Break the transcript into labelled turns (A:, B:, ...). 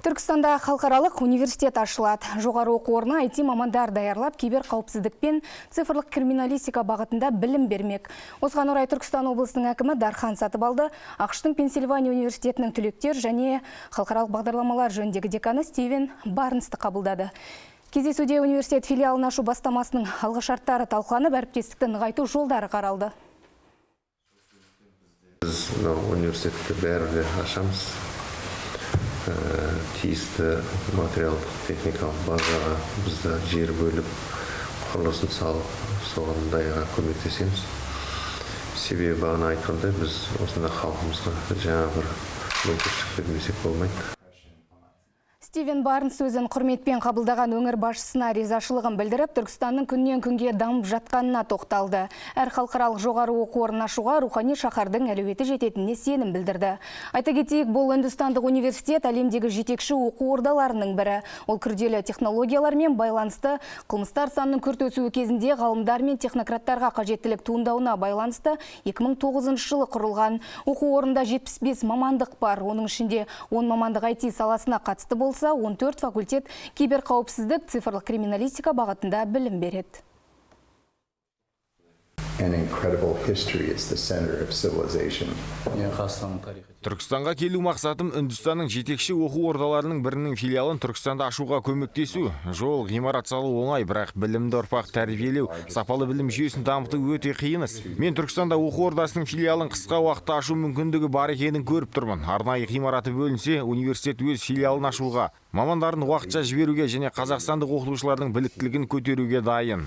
A: Түркістанда халықаралық университет ашылады. Жоғары оқу орны IT мамандар даярлап, кибер қауіпсіздік пен цифрлық криминалистика бағытында білім бермек. Осыған орай Түркістан облысының әкімі Дархан Сатыбалды ақш-тың Пенсильвания университетінің түлектер және халықаралық бағдарламалар жөніндегі деканы Стивен Барнсты қабылдады. Кездесуде университет филиалын ашу бастамасының алғышарттары талқыланып, әріптестікті нығайту жолдары қаралды.
B: Біз университетті бәрі ашамыз. Тиісті материалдық техникалық базаға бізді жер бөліп, құрылысын салып, соған даяға көмектесеміз. Себебі бағана айтқандай, біз осында халқымызға жаңа бір мүмкіншілік бермесек болмайды.
A: Стивен Барнс сөзін құрметпен қабылдаған өңір басшысына ризашылығын білдіріп, Түркістанның күннен күнге дамып жатқанына тоқталды. Әр халықаралық жоғары оқу орнын ашуға рухани шаһардың әлеуеті жететініне сенім білдірді. Айта кетейік, бұл Үндістандық университет әлемдегі жетекші оқу ордаларының бірі. Ол күрделі технологиялармен байланысты қылмыстар санының күрт өсуі кезінде ғалымдар мен технократтарға қажеттілік туындауына байланысты 2009 жылы құрылған. Оқу орнында 75 мамандық бар. Оның ішінде 10 мамандық IT саласына қатысты болса, 14 факультет киберқауіпсіздік, цифрлық криминалистика бағытында білім береді.
C: Түркістанға келу мақсатым Үндістанның жетекші оқу ордаларының бірінің филиалын Түркістанда ашуға көмектесу. Жол, ғимарат салу оңай, бірақ білімді ұрпақ тәрбиелеу, сапалы білім жүйесін дамыту өте қиын іс. Мен Түркістанда оқу ордасының филиалын қысқа уақытта ашу мүмкіндігі бар екенін көріп тұрмын. Арнайы ғимараты бөлінсе, университет өз филиалын ашуға, мамандарын уақытша жіберуге және қазақстандық оқытушылардың біліктілігін көтеруге дайын.